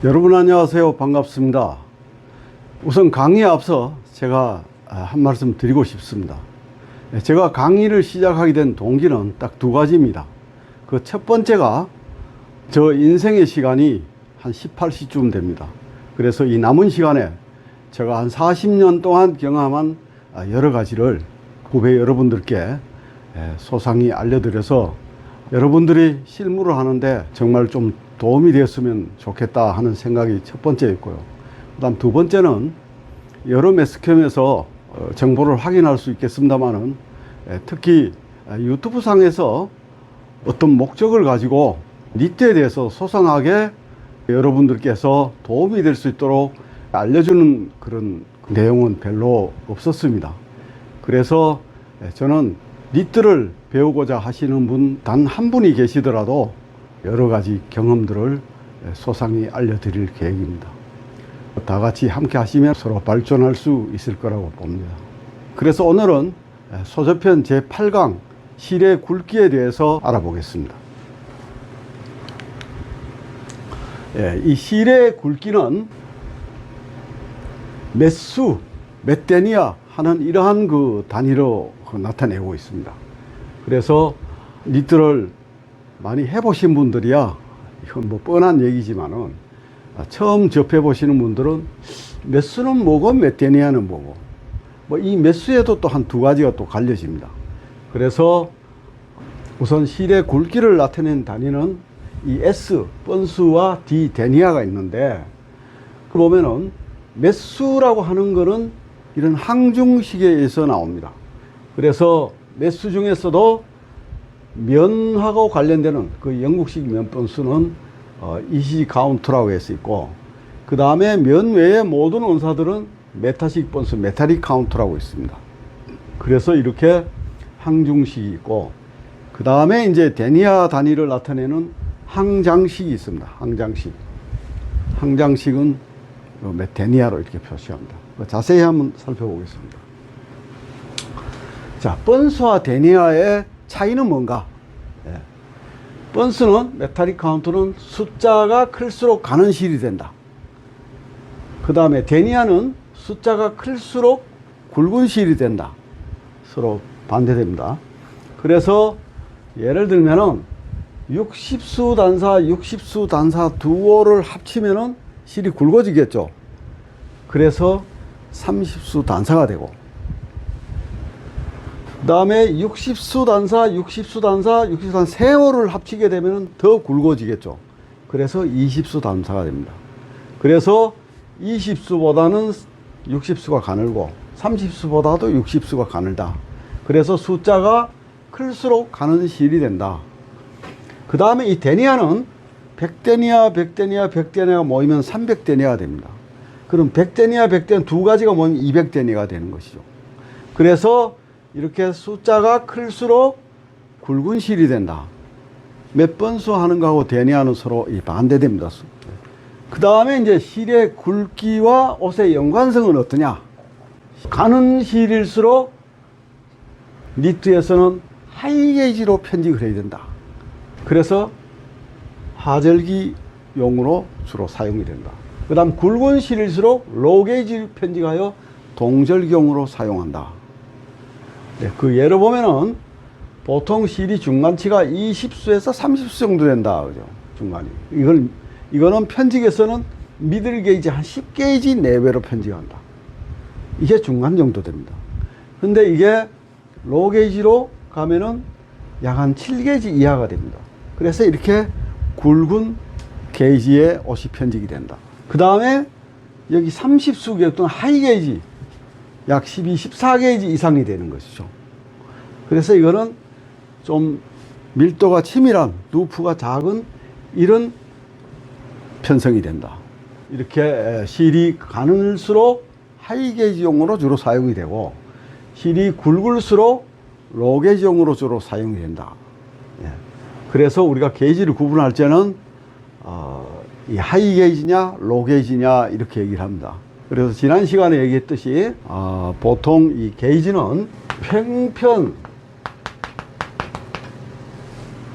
여러분 안녕하세요. 반갑습니다. 우선 강의에 앞서 제가 한 말씀 드리고 싶습니다. 제가 강의를 시작하게 된 동기는 딱 두 가지입니다. 그 첫 번째가 저 인생의 시간이 한 18시쯤 됩니다. 그래서 이 남은 시간에 제가 한 40년 동안 경험한 여러 가지를 후배 여러분들께 소상히 알려드려서 여러분들이 실무를 하는데 정말 좀 도움이 되었으면 좋겠다 하는 생각이 첫 번째였고요. 그 다음 두 번째는 여러 매스컴에서 정보를 확인할 수 있겠습니다만은 특히 유튜브 상에서 어떤 목적을 가지고 니트에 대해서 소상하게 여러분들께서 도움이 될 수 있도록 알려주는 그런 내용은 별로 없었습니다. 그래서 저는 니트를 배우고자 하시는 분 단 한 분이 계시더라도 여러 가지 경험들을 소상히 알려드릴 계획입니다. 다 같이 함께 하시면 서로 발전할 수 있을 거라고 봅니다. 그래서 오늘은 소저편 제8강 실의 굵기에 대해서 알아보겠습니다. 이 실의 굵기는 메수, 메데니아 하는 이러한 그 단위로 나타내고 있습니다. 그래서 니트를 많이 해보신 분들이야 이건 뭐 뻔한 얘기지만은 처음 접해 보시는 분들은 메수는 뭐고 메데니아는 뭐고 뭐 이 메수에도 또 한 두 가지가 또 갈려집니다. 그래서 우선 실의 굵기를 나타내는 단위는 이 S, 번수와 D, 데니아가 있는데 그 보면은 메수라고 하는 거는 이런 항중식에서 나옵니다. 그래서 메수 중에서도 면하고 관련되는 그 영국식 면 번수는 이시 카운트라고 해서 있고, 그 다음에 면 외의 모든 원사들은 메타식 번수, 메탈릭 카운트라고 있습니다. 그래서 이렇게 항중식이 있고, 그 다음에 이제 데니아 단위를 나타내는 항장식이 있습니다. 항장식. 항장식은 데니아로 이렇게 표시합니다. 자세히 한번 살펴보겠습니다. 자, 번수와 데니아의 차이는 뭔가? 번수는 메탈릭 카운트는 숫자가 클수록 가는 실이 된다. 그 다음에 데니아는 숫자가 클수록 굵은 실이 된다. 서로 반대됩니다. 그래서 예를 들면은 60수 단사, 60수 단사 두어를 합치면은 실이 굵어지겠죠. 그래서 30수 단사가 되고, 그 다음에 60수 단사, 60수 단사, 60수 단사 세어를 합치게 되면 더 굵어지겠죠. 그래서 20수 단사가 됩니다. 그래서 20수보다는 60수가 가늘고 30수보다도 60수가 가늘다. 그래서 숫자가 클수록 가는 실이 된다. 그 다음에 이 데니아는 100데니아, 100데니아, 100데니아가 모이면 300데니아가 됩니다. 그럼 100데니아, 100데니아 두 가지가 모이면 200데니아가 되는 것이죠. 그래서 이렇게 숫자가 클수록 굵은 실이 된다. 몇 번수 하는 거하고 데니아는 서로 반대됩니다. 그 다음에 이제 실의 굵기와 옷의 연관성은 어떠냐? 가는 실일수록 니트에서는 하이게이지로 편직을 해야 된다. 그래서 하절기용으로 주로 사용이 된다. 그 다음 굵은 실일수록 로게이지 편직하여 동절기용으로 사용한다. 네, 그 예를 보면은 보통 실이 중간치가 20수에서 30수 정도 된다. 그죠? 중간이. 이거는 편직에서는 미들 게이지 한 10게이지 내외로 편직한다. 이게 중간 정도 됩니다. 근데 이게 로 게이지로 가면은 약 한 7게이지 이하가 됩니다. 그래서 이렇게 굵은 게이지의 옷이 편직이 된다. 그 다음에 여기 30수 계통은 하이 게이지 약 12, 14게이지 이상이 되는 것이죠. 그래서 이거는 좀 밀도가 치밀한, 루프가 작은 이런 편성이 된다. 이렇게 실이 가늘수록 하이게이지용으로 주로 사용이 되고, 실이 굵을수록 로게이지용으로 주로 사용이 된다. 그래서 우리가 게이지를 구분할 때는 이 하이게이지냐 로게이지냐 이렇게 얘기를 합니다. 그래서 지난 시간에 얘기했듯이 보통 이 게이지는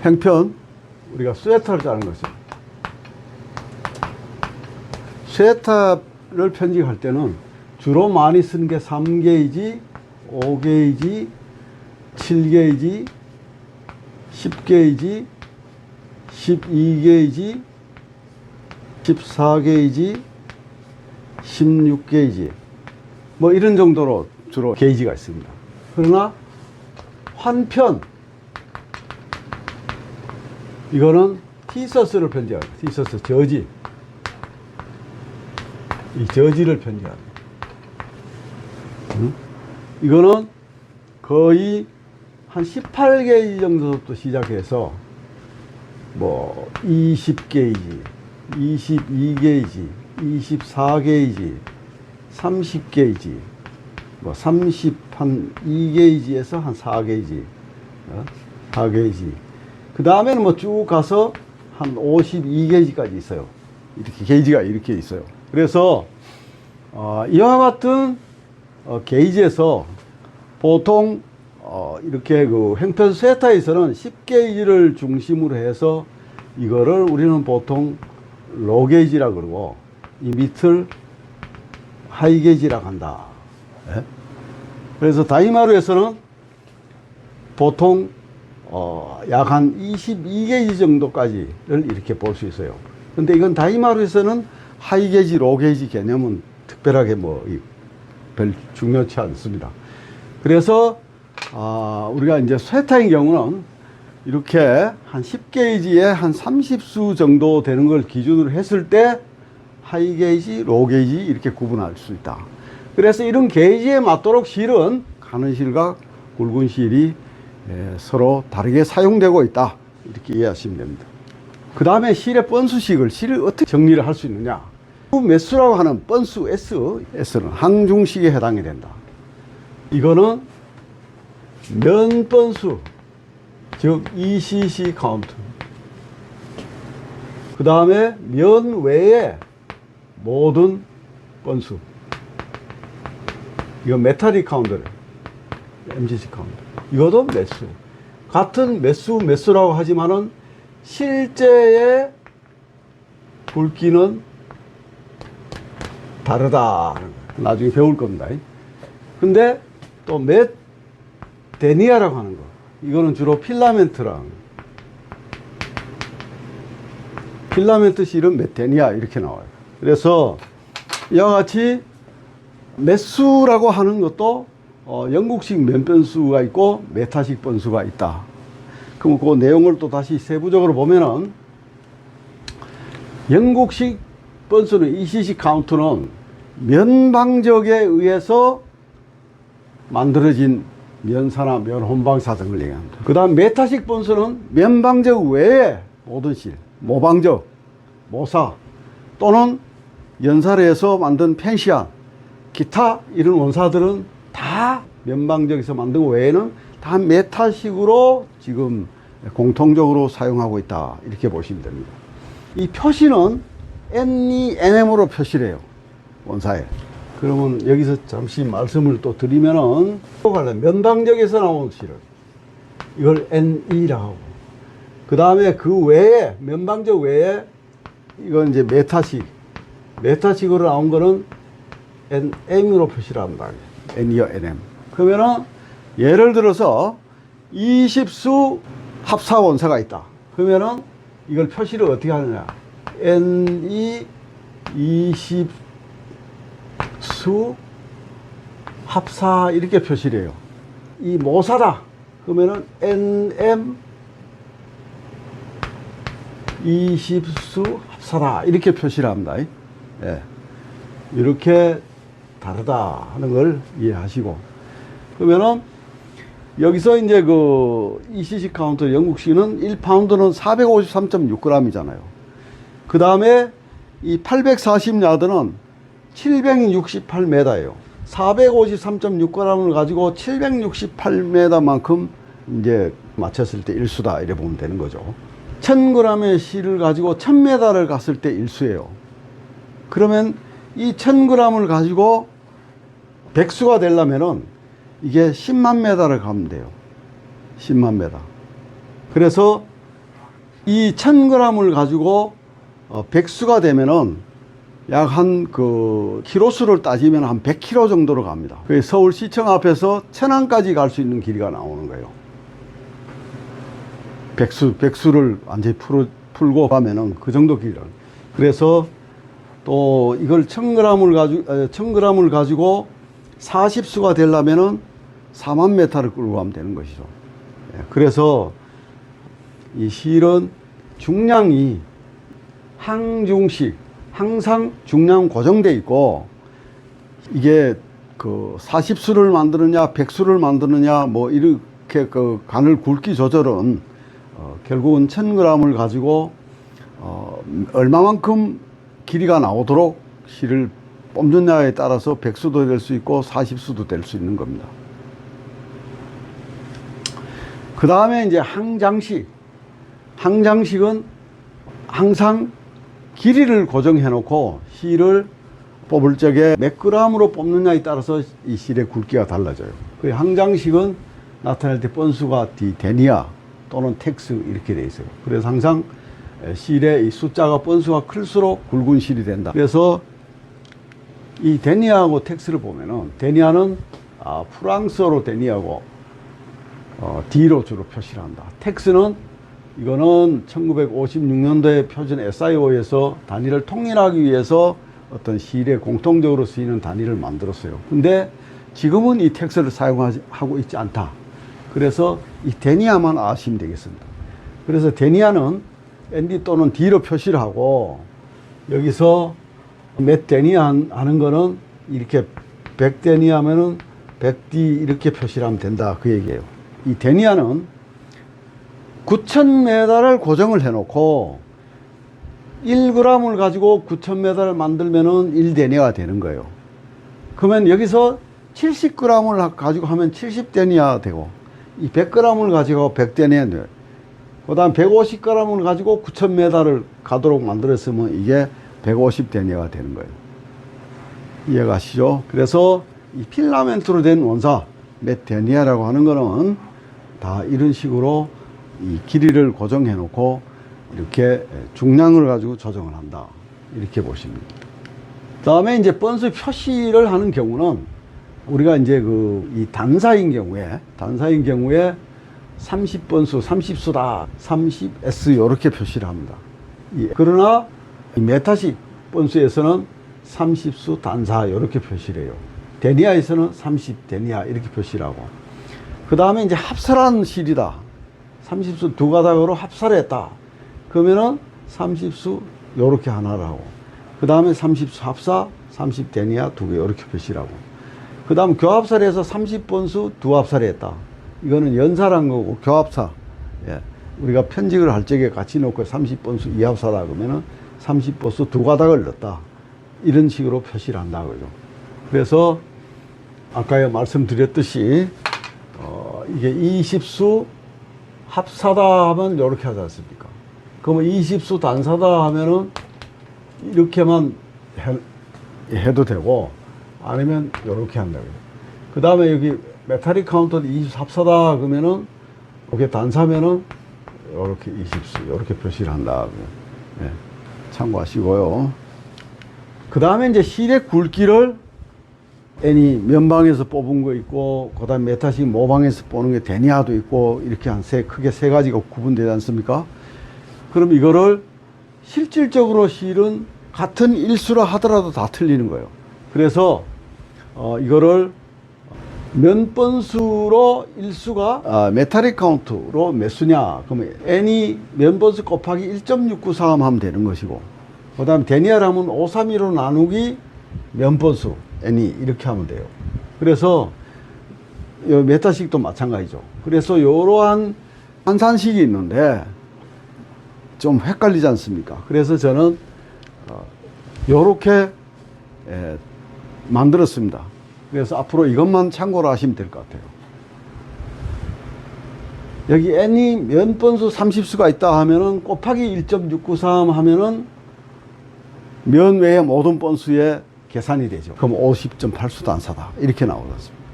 횡편 우리가 스웨터를 자는 것이죠. 쇠탑을 편집할 때는 주로 많이 쓰는 게 3게이지, 5게이지, 7게이지, 10게이지, 12게이지, 14게이지, 16게이지 뭐 이런 정도로 주로 게이지가 있습니다. 그러나 환편 이거는 티서스를 편집합니다. 티서스 저지, 이 저지를 편집합니다. 이거는 거의 한 18게이지 정도부터 시작해서 뭐 20게이지, 22게이지, 24게이지, 30게이지, 뭐 32게이지에서 한 4게이지, 4게이지. 그 다음에는 뭐 쭉 가서 한 52게이지까지 있어요. 이렇게 게이지가 이렇게 있어요. 그래서 이와 같은 게이지에서 보통 이렇게 그 횡편 쇠타에서는 10게이지를 중심으로 해서 이거를 우리는 보통 로 게이지라 그러고 이 밑을 하이 게이지라고 한다. 예? 그래서 다이마루에서는 보통 약 한 22게이지 정도까지를 이렇게 볼 수 있어요. 근데 이건 다이마루에서는 하이 게이지, 로 게이지 개념은 특별하게 뭐 별 중요치 않습니다. 그래서 우리가 이제 쇠타의 경우는 이렇게 한 10게이지에 한 30수 정도 되는 걸 기준으로 했을 때 하이 게이지, 로 게이지 이렇게 구분할 수 있다. 그래서 이런 게이지에 맞도록 실은 가는 실과 굵은 실이 서로 다르게 사용되고 있다. 이렇게 이해하시면 됩니다. 그 다음에 실의 번수식을 실을 어떻게 정리를 할 수 있느냐. 매수라고 하는 번수 S는 항중식에 해당이 된다. 이거는 면 번수, 즉 ECC 카운트. 그 다음에 면 외에 모든 번수. 이거 메탈릭 카운트래. MCC 카운트. 이것도 매수. 같은 매수라고 하지만은 실제의 굵기는 다르다. 나중에 배울 겁니다. 근데 또 메데니아라고 하는 거. 이거는 주로 필라멘트랑 필라멘트 실은 메데니아 이렇게 나와요. 그래서 이와 같이 매수라고 하는 것도 영국식 면변수가 있고 메타식 번수가 있다. 그럼 그 내용을 또 다시 세부적으로 보면은 영국식 번수는 ECC 카운트는 면방적에 의해서 만들어진 면사나 면혼방사 등을 얘기합니다. 그 다음 메타식 번수는 면방적 외에 모든 실, 모방적, 모사 또는 연사례에서 만든 펜시안, 기타 이런 원사들은 다 면방적에서 만든 외에는 다 메타식으로 지금 공통적으로 사용하고 있다. 이렇게 보시면 됩니다. 이 표시는 NEM으로 표시를 해요. 원사에. 그러면 여기서 잠시 말씀을 또 드리면은 면방적에서 나온 실을 이걸 NE라고 하고 그 다음에 그 외에 면방적 외에 이건 이제 메타식으로 나온 거는 NM으로 표시를 한다. N이요 NM. 그러면은 예를 들어서 20수 합사 원사가 있다. 그러면은 이걸 표시를 어떻게 하느냐. NE 20수 합사 이렇게 표시를 해요. 이 모사다. 그러면은 NM 20수 합사다. 이렇게 표시를 합니다. 예. 이렇게 다르다 하는 걸 이해하시고. 그러면은 여기서 이제 그 ECC 카운트 영국식은 1파운드는 453.6g이잖아요. 그 다음에 이 840야드는 768m예요. 453.6g을 가지고 768m만큼 이제 맞췄을 때 일수다. 이래 보면 되는 거죠. 1000g의 실을 가지고 1000m를 갔을 때 일수예요. 그러면 이 1000g을 가지고 백수가 되려면은 이게 10만 m를 가면 돼요. 10만 m. 그래서 이 1000g을 가지고 백수가 되면은 약 한 그 키로수를 따지면 한 100km 정도로 갑니다. 서울시청 앞에서 천안까지 갈 수 있는 길이가 나오는 거예요. 백수를 완전히 풀고 가면은 그 정도 길이라. 그래서 또 이걸 1000g을 가지고 40수가 되려면은 4만 메타를 끌고 가면 되는 것이죠. 그래서 이 실은 중량이 항중식, 항상 중량 고정돼 있고, 이게 그 40수를 만드느냐 100수를 만드느냐 뭐 이렇게 그 간을 굵기 조절은 결국은 1000g을 가지고 얼마만큼 길이가 나오도록 실을 뽑느냐에 따라서 100수도 될 수 있고 40수도 될 수 있는 겁니다. 그 다음에 이제 항장식. 항장식은 항상 길이를 고정해 놓고 실을 뽑을 적에 몇 g으로 뽑느냐에 따라서 이 실의 굵기가 달라져요. 그 항장식은 나타낼 때 번수가 데니아 또는 텍스 이렇게 돼 있어요. 그래서 항상 실의 이 숫자가 번수가 클수록 굵은 실이 된다. 그래서 이 데니아하고 텍스를 보면은, 데니아는 프랑스어로 데니아고 D로 주로 표시를 한다. 텍스는 이거는 1956년도에 표준 SIO에서 단위를 통일하기 위해서 어떤 실에 공통적으로 쓰이는 단위를 만들었어요. 근데 지금은 이 텍스를 사용하고 있지 않다. 그래서 이 데니아만 아시면 되겠습니다. 그래서 데니아는 ND 또는 D로 표시를 하고, 여기서 몇 데니아 하는 거는 이렇게 100데니아 하면은 100D 이렇게 표시를 하면 된다. 그 얘기예요. 이 데니아는 9,000m를 고정을 해놓고 1g을 가지고 9,000m를 만들면은 1데니아가 되는 거예요. 그러면 여기서 70g을 가지고 하면 70데니아 되고, 이 100g을 가지고 100데니아 돼요. 그 다음 150g을 가지고 9,000m를 가도록 만들었으면 이게 150데니아가 되는 거예요. 이해가시죠? 그래서 이 필라멘트로 된 원사, 메데니아라고 하는 거는 다 이런 식으로 이 길이를 고정해 놓고 이렇게 중량을 가지고 조정을 한다. 이렇게 보시면 됩니다. 다음에 이제 번수 표시를 하는 경우는 우리가 이제 이 단사인 경우에 30번수, 30수다, 30S 이렇게 표시를 합니다. 그러나 이 메타식 번수에서는 30수 단사 이렇게 표시를 해요. 데니아에서는 30데니아 이렇게 표시를 하고, 그 다음에 이제 합설한 실이다. 30수 두 가닥으로 합사를 했다. 그러면은 30수 요렇게 하나를 하고, 그 다음에 30수 합사, 30데니아 두 개 이렇게 표시를 하고, 그 다음 교합사를 해서 30번수 두 합사를 했다. 이거는 연사란 거고 교합사. 예. 우리가 편직을 할 적에 같이 놓고 30번수 2합사다 그러면은 30번수 두 가닥을 넣었다. 이런 식으로 표시를 한다 그죠. 그래서 아까 말씀드렸듯이 이게 20수 합사다 하면 이렇게 하지 않습니까? 그러면 20수 단사다 하면은 이렇게만 해도 되고, 아니면 이렇게 한다고요. 그 다음에 여기 메탈릭 카운터도 20수 합사다 그러면은 이렇게 단사면은 이렇게 20수 이렇게 표시를 한다. 네, 참고하시고요. 그 다음에 이제 실의 굵기를 N이 면방에서 뽑은 거 있고, 그 다음에 메타식 모방에서 뽑는 게 데니아도 있고, 이렇게 크게 세 가지가 구분되지 않습니까? 그럼 이거를 실질적으로 실은 같은 일수라 하더라도 다 틀리는 거예요. 그래서 이거를 면번수로 일수가 메탈릭 카운트로 몇 수냐, 그러면 N이 면번수 곱하기 1.693 하면 되는 것이고, 그 다음에 데니아를 하면 532로 나누기 면번수 N이 이렇게 하면 돼요. 그래서 메타식도 마찬가지죠. 그래서 이러한 환산식이 있는데 좀 헷갈리지 않습니까? 그래서 저는 이렇게 만들었습니다. 그래서 앞으로 이것만 참고로 하시면 될 것 같아요. 여기 N이 면번수 30수가 있다 하면은 곱하기 1.693 하면은 면 외의 모든 번수의 계산이 되죠. 그럼 50.8수 단사다. 이렇게 나오겠습니다.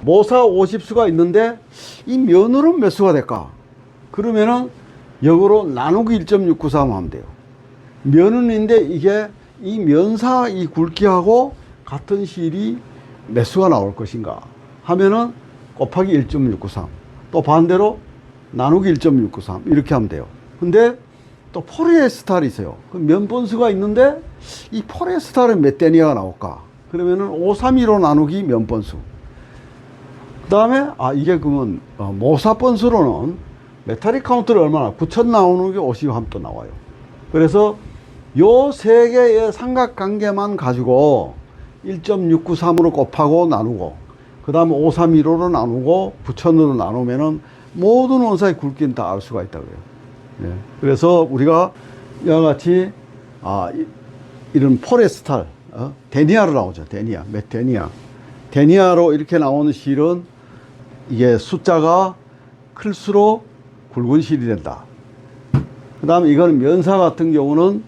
모사 50수가 있는데 이 면으로는 몇 수가 될까? 그러면은 역으로 나누기 1.693 하면 돼요. 면은 있는데 이게 이 면사 이 굵기하고 같은 실이 몇 수가 나올 것인가 하면은 곱하기 1.693, 또 반대로 나누기 1.693 이렇게 하면 돼요. 근데 또 포리에스탈이 있어요. 그 면 번수가 있는데 이 포리에스탈은 몇 데니아가 나올까? 그러면은 532로 나누기 면 번수. 그 다음에 이게 그러면 모사 번수로는 메탈릭 카운트를 얼마나 9,000 나오는 게 50함 또 나와요. 그래서 요 세 개의 삼각관계만 가지고 1.693으로 곱하고 나누고 그 다음에 532로 나누고 9,000으로 나누면은 모든 원사의 굵기는 다 알 수가 있다고요. 예. 그래서 우리가 이와 같이 이런 포레스탈 데니아로 나오죠. 데니아, 몇 데니아. 데니아로 이렇게 나오는 실은 이게 숫자가 클수록 굵은 실이 된다. 그 다음에 이거는 면사 같은 경우는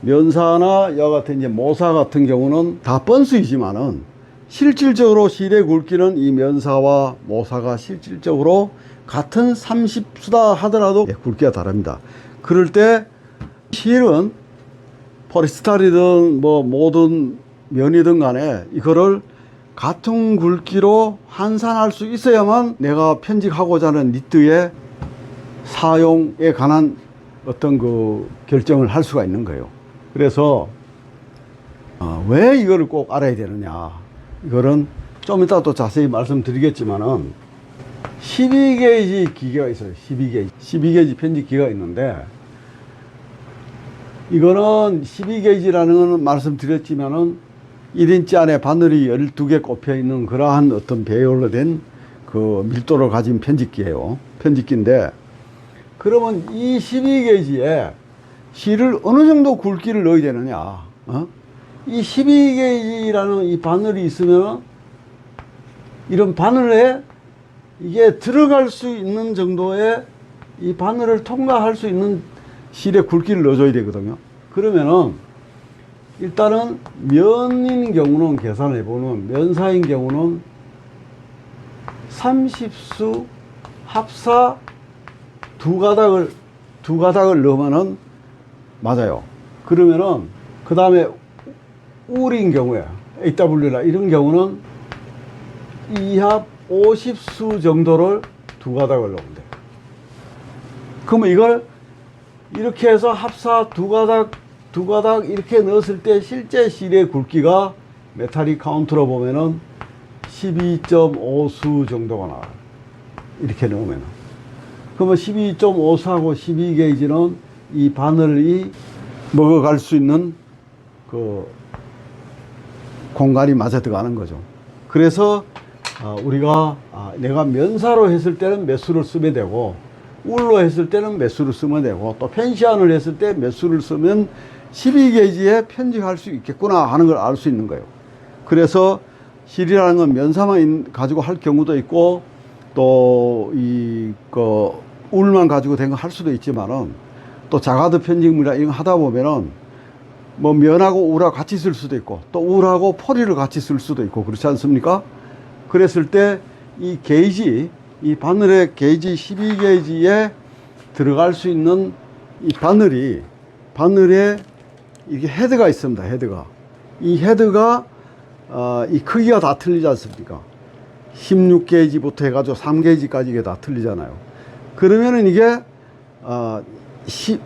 면사나 이와 같은 이제 모사 같은 경우는 다 번수이지만은 실질적으로 실의 굵기는 이 면사와 모사가 실질적으로 같은 30수다 하더라도 굵기가 다릅니다. 그럴 때 실은 포리스탈이든 뭐 모든 면이든 간에 이거를 같은 굵기로 환산할 수 있어야만 내가 편집하고자 하는 니트의 사용에 관한 어떤 그 결정을 할 수가 있는 거예요. 그래서 왜 이거를 꼭 알아야 되느냐, 이거는 좀 이따 또 자세히 말씀드리겠지만은 12게이지 기계가 있어요. 12게이지 편집기가 있는데, 이거는 12게이지라는 거는 말씀드렸지만은 1인치 안에 바늘이 12개 꼽혀 있는 그러한 어떤 배열로 된 그 밀도를 가진 편집기예요. 편집기인데, 그러면 이 12게이지에 실을 어느 정도 굵기를 넣어야 되느냐? 이 12게이지라는 이 바늘이 있으면 이런 바늘에 이게 들어갈 수 있는 정도의 이 바늘을 통과할 수 있는 실의 굵기를 넣어줘야 되거든요. 그러면은 일단은 면인 경우는 계산해 보면, 면사인 경우는 30수 합사 두 가닥을 넣으면은 맞아요. 그러면은 그 다음에 울인 경우에 AW나 이런 경우는 2합 50수 정도를 두 가닥을 넣으면 돼요. 그러면 이걸 이렇게 해서 합사 두 가닥 이렇게 넣었을 때 실제 실의 굵기가 메탈릭 카운트로 보면은 12.5수 정도가 나와요. 이렇게 넣으면. 그러면 12.5수하고 12게이지는 이 바늘이 먹어갈 수 있는 그 공간이 맞아 들어가는 거죠. 그래서 우리가 내가 면사로 했을 때는 몇 수를 쓰면 되고, 울로 했을 때는 몇 수를 쓰면 되고, 또 펜시안을 했을 때 몇 수를 쓰면 12게이지에 편집할 수 있겠구나 하는 걸 알 수 있는 거예요. 그래서 실이라는 건 면사만 가지고 할 경우도 있고, 또 울만 가지고 된 거 할 수도 있지만은, 또 자가드 편집물이나 이런 거 하다 보면은 뭐 면하고 울하고 같이 쓸 수도 있고, 또 울하고 포리를 같이 쓸 수도 있고, 그렇지 않습니까? 그랬을 때 이 게이지, 이 바늘의 게이지 12게이지에 들어갈 수 있는 이 바늘에 이게 헤드가 있습니다. 헤드가. 이 헤드가 이 크기가 다 틀리지 않습니까? 16게이지부터 해가지고 3게이지까지 이게 다 틀리잖아요. 그러면은 이게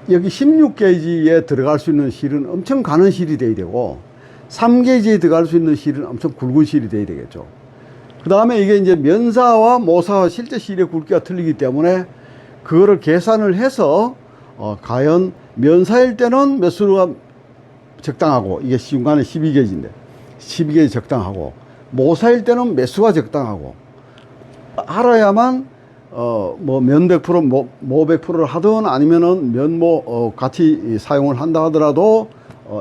여기 16게이지에 들어갈 수 있는 실은 엄청 가는 실이 돼야 되고, 3게이지에 들어갈 수 있는 실은 엄청 굵은 실이 돼야 되겠죠. 그 다음에 이게 이제 면사와 모사와 실제 실의 굵기가 틀리기 때문에 그거를 계산을 해서 과연 면사일 때는 몇 수가 적당하고, 이게 중간에 12게이지인데 12게이지 적당하고, 모사일 때는 몇 수가 적당하고 알아야만 뭐 면 100%, 모 100%를 하든 아니면은 면모 같이 사용을 한다 하더라도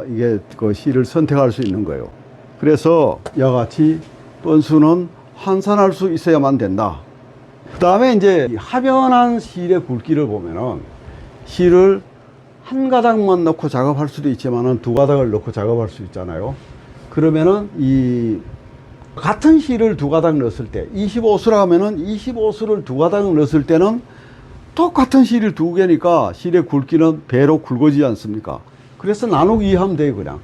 이게 그 실을 선택할 수 있는 거예요. 그래서 이와 같이 번수는 환산할 수 있어야만 된다. 그 다음에 이제 하변한 실의 굵기를 보면은, 실을 한 가닥만 넣고 작업할 수도 있지만은 두 가닥을 넣고 작업할 수 있잖아요. 그러면은 이 같은 실을 두 가닥 넣었을 때 25수라 하면은 25수를 두 가닥 넣었을 때는 똑같은 실을 두 개니까 실의 굵기는 배로 굵어지지 않습니까? 그래서 나누기 2 하면 돼요. 그냥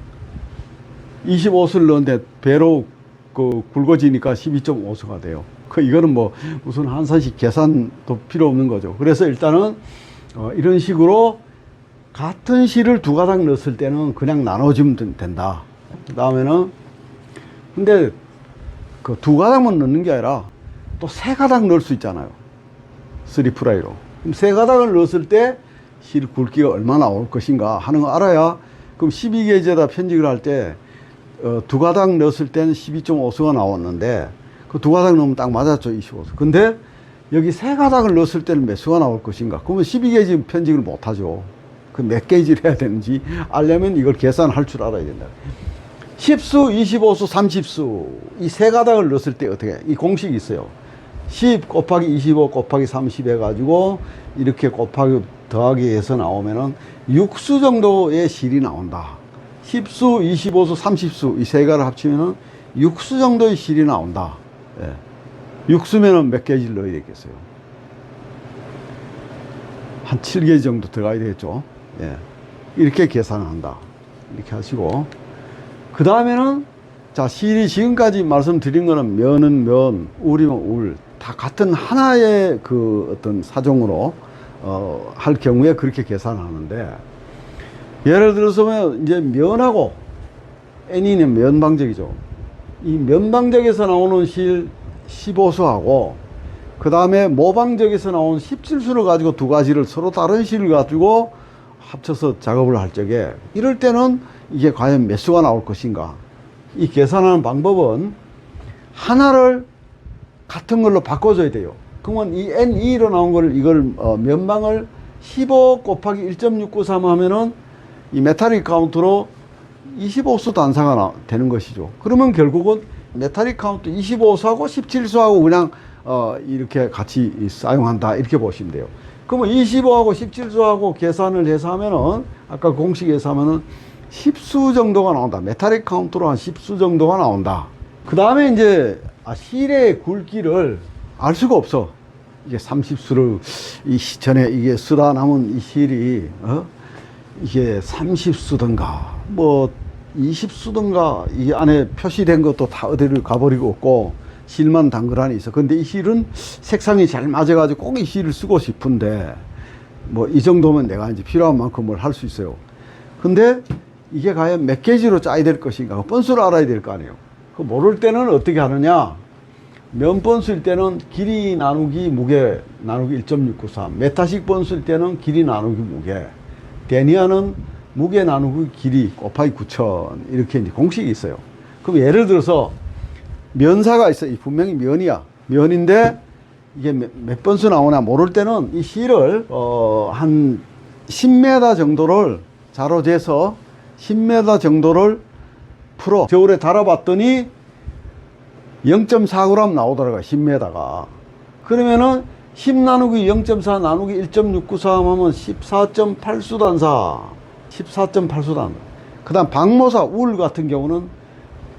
25수를 넣었는데 배로 그 굵어지니까 12.5수가 돼요. 이거는 뭐 무슨 한산식 계산도 필요 없는 거죠. 그래서 일단은 이런 식으로 같은 실을 두 가닥 넣었을 때는 그냥 나눠주면 된다. 그 다음에는 근데 그 두 가닥만 넣는 게 아니라 또 세 가닥 넣을 수 있잖아요. 3플라이로. 그럼 세 가닥을 넣었을 때 실 굵기가 얼마나 나올 것인가 하는 거 알아야, 그럼 12게이지에다 편직을 할 때 두 가닥 넣었을 때는 12.5수가 나왔는데 그 두 가닥 넣으면 딱 맞았죠, 25수. 근데 여기 세 가닥을 넣었을 때는 몇 수가 나올 것인가? 그러면 12게이지 편직을 못 하죠. 그 몇 게이지를 해야 되는지 알려면 이걸 계산할 줄 알아야 된다. 10수, 25수, 30수 이 세 가닥을 넣었을 때 어떻게 해? 이 공식이 있어요. 10 곱하기 25 곱하기 30 해가지고 이렇게 곱하기 더하기 해서 나오면은 6수 정도의 실이 나온다. 10수, 25수, 30수 이 세 가를 합치면은 6수 정도의 실이 나온다. 예. 6수면은 몇 게이지를 넣어야 되겠어요? 한 7게이지 정도 들어가야 되겠죠. 예. 이렇게 계산을 한다. 이렇게 하시고, 그 다음에는 자, 실이 지금까지 말씀드린 거는 면은 면, 울이면 울, 다 같은 하나의 그 어떤 사종으로 할 경우에 그렇게 계산하는데, 예를 들어서 이제 면하고 N이는 면방적이죠. 이 면방적에서 나오는 실 15수하고 그 다음에 모방적에서 나온 17수를 가지고 두 가지를 서로 다른 실을 가지고 합쳐서 작업을 할 적에, 이럴 때는 이게 과연 몇 수가 나올 것인가? 이 계산하는 방법은 하나를 같은 걸로 바꿔줘야 돼요. 그러면 이 N2로 나온 거를 이걸 면방을 15 곱하기 1.693 하면은 이 메탈릭 카운트로 25수 단사가 되는 것이죠. 그러면 결국은 메탈릭 카운트 25수하고 17수하고 그냥 이렇게 같이 사용한다, 이렇게 보시면 돼요. 그러면 25하고 17수하고 계산을 해서 하면은 아까 공식에서 하면은 10수 정도가 나온다. 메탈릭 카운트로 한 10수 정도가 나온다. 그 다음에 이제 실의 굵기를 알 수가 없어. 이게 30수를 전에 이게 쓰다 남은 이 실이 이게 30수든가 뭐 20수든가 이 안에 표시된 것도 다 어디를 가버리고 없고 실만 당그란히 있어. 근데 이 실은 색상이 잘 맞아가지고 꼭 이 실을 쓰고 싶은데 뭐 이 정도면 내가 이제 필요한 만큼을 할 수 있어요. 근데 이게 과연 몇 게이지로 짜야 될 것인가? 번수를 알아야 될 거 아니에요. 그 모를 때는 어떻게 하느냐? 면 번수일 때는 길이 나누기 무게 나누기 1.693. 메타식 번수일 때는 길이 나누기 무게. 데니아는 무게 나누기 길이 곱하기 9,000 이렇게 이제 공식이 있어요. 그럼 예를 들어서 면사가 있어. 이 분명히 면이야. 면인데 이게 몇 번수 나오나 모를 때는 이 실을 한 10m 정도를 자로 재서 10m 정도를 풀어 저울에 달아봤더니 0.4g 나오더라고요. 10m가. 그러면은 10 나누기 0.4 나누기 1.693 하면 14.8수 단사. 14.8수 단사. 그 다음 방모사 울 같은 경우는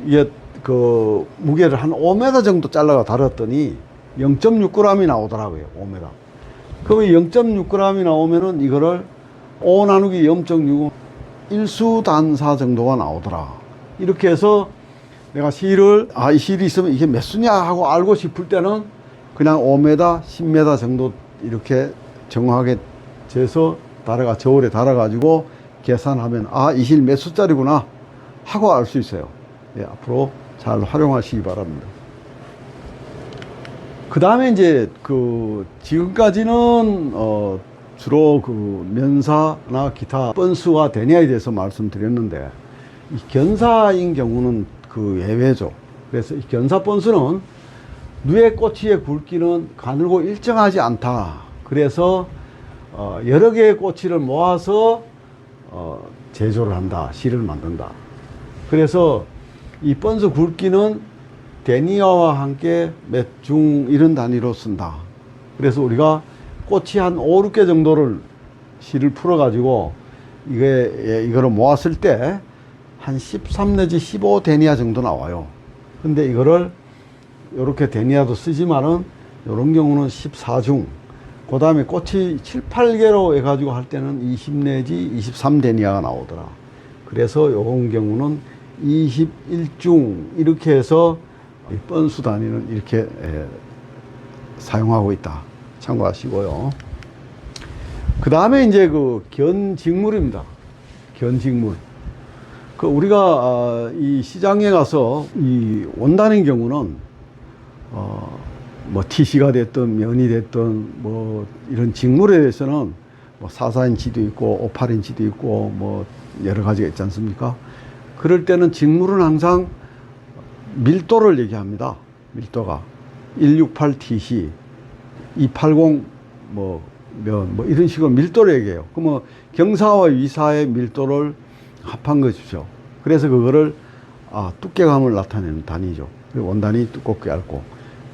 이게 그 무게를 한 5m 정도 잘라가 달았더니 0.6g이 나오더라고요. 5m. 그러면 0.6g이 나오면은 이거를 5 나누기 0.6 1수 단사 정도가 나오더라. 이렇게 해서 내가 실을 이 실이 있으면 이게 몇 수냐 하고 알고 싶을 때는 그냥 5m, 10m 정도 이렇게 정확하게 재서 저울에 달아가지고 계산하면 이 실 몇 수짜리구나 하고 알 수 있어요. 예, 앞으로 잘 활용하시기 바랍니다. 그 다음에 이제 지금까지는 주로 면사나 기타 번수와 데니아에 대해서 말씀드렸는데, 이 견사인 경우는 예외죠. 그래서 이 견사 번수는 누에 꼬치의 굵기는 가늘고 일정하지 않다. 그래서 여러 개의 꼬치를 모아서 제조를 한다. 실을 만든다. 그래서 이 번수 굵기는 데니아와 함께 몇 중 이런 단위로 쓴다. 그래서 우리가 꼬치 한 5, 6개 정도를 실을 풀어 가지고 이거를 모았을 때 한 13 내지 15 데니아 정도 나와요. 근데 이거를 이렇게 데니아도 쓰지만은 이런 경우는 14중, 그 다음에 꼬치 7, 8개로 해가지고 할 때는 20 내지 23 데니아가 나오더라. 그래서 요런 경우는 21중 이렇게 해서 뻔수 단위는 이렇게 사용하고 있다. 참고하시고요. 그 다음에 이제 그 견직물입니다. 견직물. 그 우리가 이 시장에 가서 이 원단의 경우는 뭐 TC가 됐든 면이 됐든 뭐 이런 직물에 대해서는 뭐 44인치도 있고 58인치도 있고 뭐 여러 가지가 있지 않습니까? 그럴 때는 직물은 항상 밀도를 얘기합니다. 밀도가 168TC, 280 뭐 면 뭐 이런 식으로 밀도를 얘기해요. 그러면 경사와 위사의 밀도를 합한 것이죠. 그래서 그거를 두께감을 나타내는 단위죠. 원단이 두껍게 얇고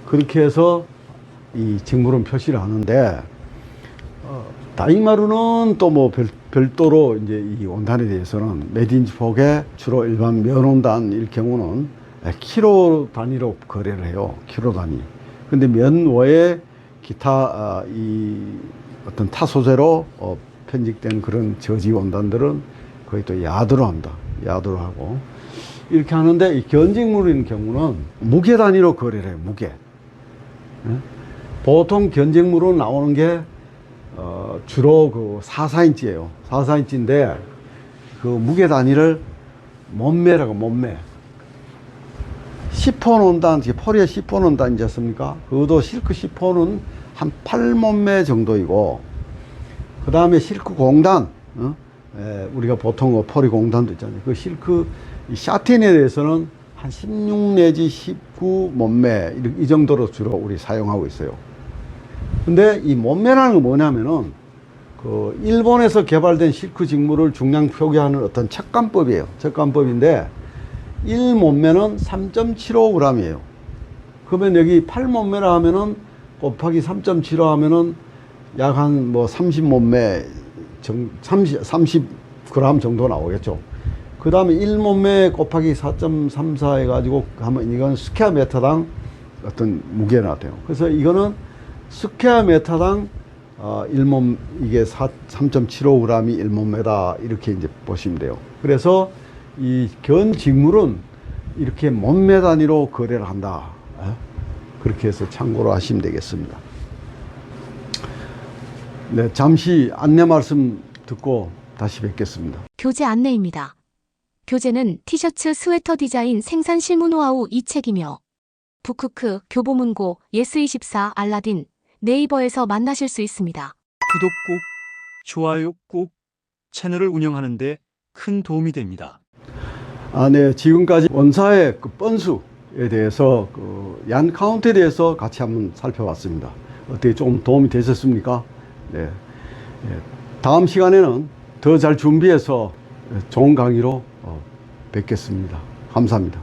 그렇게 해서 이 직물은 표시를 하는데 다이마루는 또 뭐 별도로 이제 이 원단에 대해서는 매드인지 폭에 주로 일반 면원단일 경우는 키로 단위로 거래를 해요. 키로 단위. 근데 면 외에 기타 이 어떤 타 소재로 편직된 그런 저지 원단들은 거의 또 야드로 합니다. 야드로 하고 이렇게 하는데 이 견직물인 경우는 무게 단위로 거래를 해요. 무게. 보통 견직물로 나오는 게 주로 그 44인치예요. 44인치인데 그 무게 단위를 몸매라고 몸매. 10호 원단, 포리에 10호 원단이지 않습니까? 그것도 실크 10호는 한 8몸매 정도이고, 그 다음에 실크 공단, 우리가 보통 포리 공단도 있잖아요. 그 실크 샤틴에 대해서는 한 16 내지 19 몸매, 이 정도로 주로 우리 사용하고 있어요. 근데 이 몸매라는 건 뭐냐면은, 그 일본에서 개발된 실크 직물을 중량 표기하는 어떤 척감법이에요. 척감법인데, 1몸매는 3.75g이에요. 그러면 여기 8몸매라 하면은 곱하기 3.75 하면은 약 한 뭐 30몸매, 30g 정도 나오겠죠. 그 다음에 1몸매 곱하기 4.34 해가지고 하면 이건 스퀘어 미터당 어떤 무게가 돼요. 그래서 이거는 스퀘어 미터당 1몸, 이게 3.75g이 1몸매다. 이렇게 이제 보시면 돼요. 그래서 이 견직물은 이렇게 몸매 단위로 거래를 한다. 그렇게 해서 참고로 하시면 되겠습니다. 네, 잠시 안내 말씀 듣고 다시 뵙겠습니다. 교재 안내입니다. 교재는 티셔츠 스웨터 디자인 생산 실무 노하우 이 책이며 북쿠크, 교보문고, 예스24, 알라딘, 네이버에서 만나실 수 있습니다. 구독 꾹, 좋아요 꾹, 채널을 운영하는 데 큰 도움이 됩니다. 네, 지금까지 원사의 그 뻔수에 대해서 얀 카운트에 대해서 같이 한번 살펴봤습니다. 어떻게 좀 도움이 되셨습니까? 네. 다음 시간에는 더 잘 준비해서 좋은 강의로 뵙겠습니다. 감사합니다.